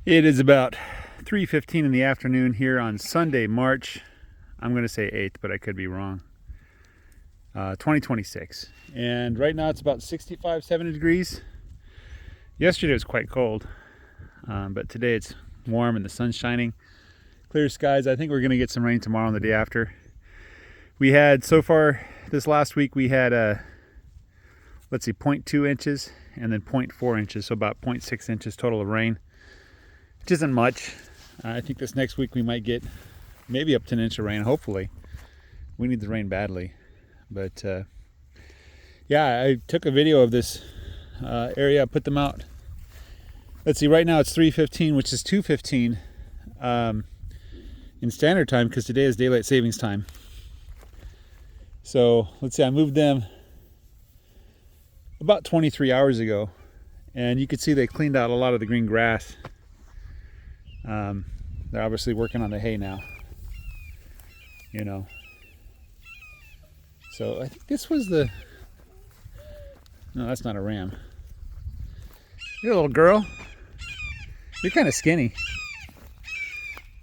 It is about 3:15 in the afternoon here on Sunday, March, I'm going to say 8th, but I could be wrong, 2026. And right now it's about 65, 70 degrees. Yesterday it was quite cold, but today it's warm and the sun's shining. Clear skies. I think we're going to get some rain tomorrow and the day after. We had, so far this last week, we had, let's see, 0.2 inches and then 0.4 inches, so about 0.6 inches total of rain, which isn't much. I think this next week we might get maybe up to an inch of rain, hopefully. We need the rain badly. But yeah, I took a video of this area, put them out. Let's see, right now it's 3:15, which is 2:15 in standard time, because today is daylight savings time. So let's see, I moved them about 23 hours ago, and you could see they cleaned out a lot of the green grass. They're obviously working on the hay now, you know. So I think this was the, no, that's not a ram. You're a little girl. You're kind of skinny.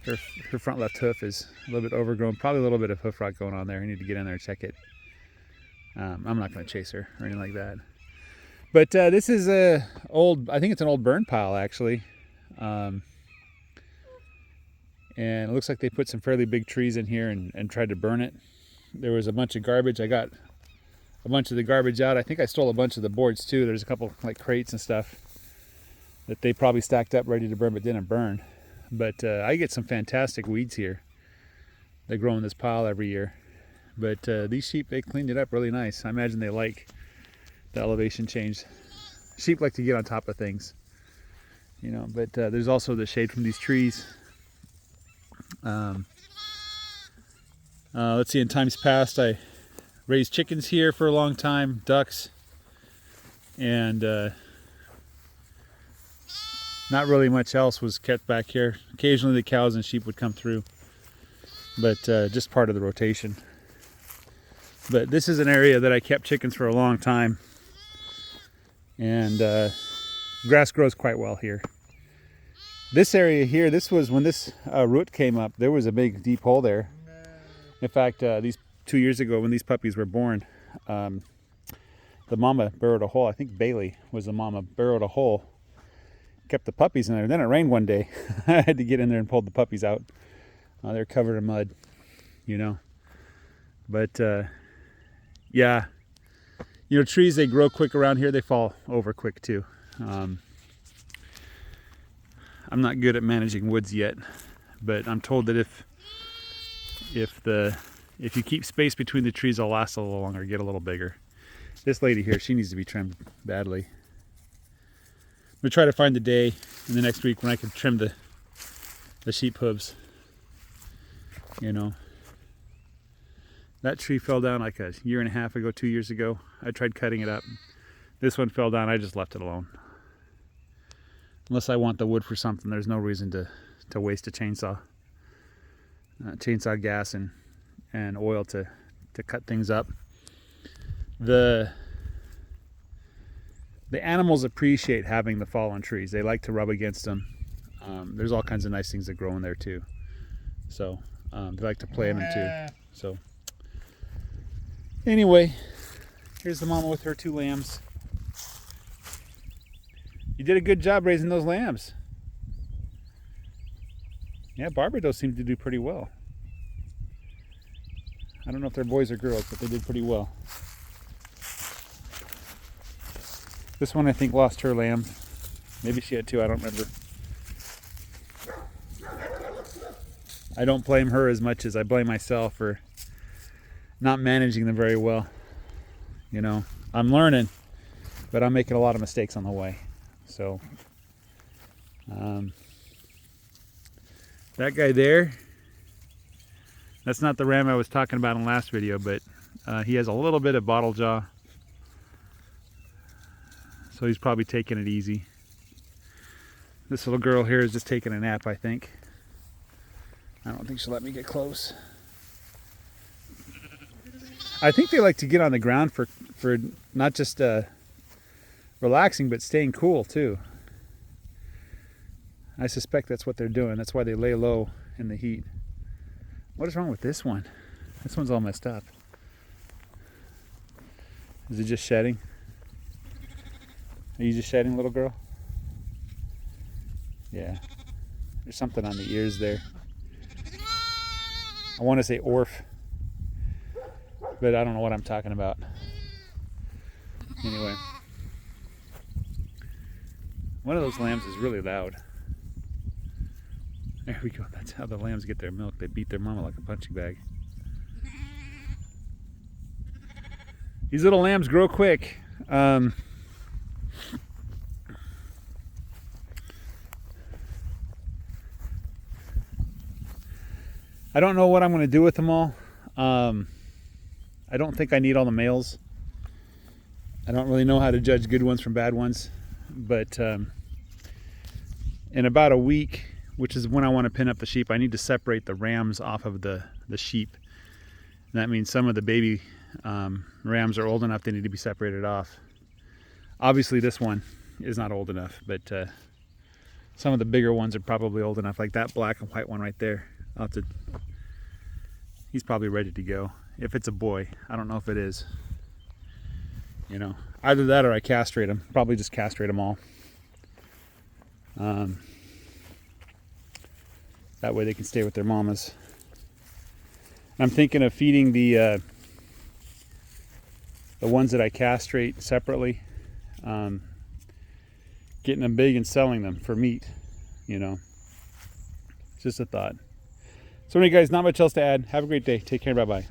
Her front left hoof is a little bit overgrown, probably a little bit of hoof rot going on there. I need to get in there and check it. I'm not going to chase her or anything like that. But this is a old, I think it's an old burn pile actually. And it looks like they put some fairly big trees in here and tried to burn it. There was a bunch of garbage. I got a bunch of the garbage out. I think I stole a bunch of the boards too. There's a couple like crates and stuff that they probably stacked up ready to burn but didn't burn. But I get some fantastic weeds here. They grow in this pile every year. But these sheep, they cleaned it up really nice. I imagine they like the elevation change. Sheep like to get on top of things, you know. But there's also the shade from these trees. Let's see, in times past I raised chickens here for a long time, ducks, and not really much else was kept back here. Occasionally the cows and sheep would come through, but just part of the rotation. But this is an area that I kept chickens for a long time, and grass grows quite well here. This area here, this was when this root came up, there was a big deep hole there. In fact, these 2 years ago when these puppies were born, the mama burrowed a hole. I think Bailey was the mama, burrowed a hole, kept the puppies in there. Then it rained one day. I had to get in there and pull the puppies out. They're covered in mud, you know. But yeah, you know, trees, they grow quick around here. They fall over quick too. I'm not good at managing woods yet, but I'm told that if you keep space between the trees, they'll last a little longer, get a little bigger. This lady here, she needs to be trimmed badly. I'm gonna try to find the day in the next week when I can trim the sheep hooves. You know, that tree fell down like a year and a half ago, 2 years ago. I tried cutting it up. This one fell down. I just left it alone. Unless I want the wood for something, there's no reason to waste a chainsaw. Chainsaw gas and oil to cut things up. The animals appreciate having the fallen trees. They like to rub against them. There's all kinds of nice things that grow in there too. So they like to play in them too. So anyway, here's the mama with her 2 lambs. You did a good job raising those lambs. Yeah, Barbados seemed to do pretty well. I don't know if they're boys or girls, but they did pretty well. This one I think lost her lamb. Maybe she had 2, I don't remember. I don't blame her as much as I blame myself for not managing them very well. You know, I'm learning, but I'm making a lot of mistakes on the way. So, that guy there, that's not the ram I was talking about in the last video, but he has a little bit of bottle jaw. So he's probably taking it easy. This little girl here is just taking a nap, I think. I don't think she'll let me get close. I think they like to get on the ground for not just relaxing, but staying cool too. I suspect that's what they're doing. That's why they lay low in the heat. What is wrong with this one? This one's all messed up. Is it just shedding? Are you just shedding, little girl? Yeah. There's something on the ears there. I want to say Orf, but I don't know what I'm talking about. Anyway. One of those lambs is really loud. There we go. That's how the lambs get their milk. They beat their mama like a punching bag. These little lambs grow quick. I don't know what I'm going to do with them all. I don't think I need all the males. I don't really know how to judge good ones from bad ones. But in about a week, which is when I want to pin up the sheep, I need to separate the rams off of the sheep. And that means some of the baby rams are old enough, they need to be separated off. Obviously this one is not old enough, but some of the bigger ones are probably old enough, like that black and white one right there. He's probably ready to go. If it's a boy, I don't know if it is. You know, either that or I castrate them. Probably just castrate them all. That way they can stay with their mamas. I'm thinking of feeding the ones that I castrate separately, getting them big and selling them for meat. You know, it's just a thought. So anyway, guys, not much else to add. Have a great day. Take care. Bye bye.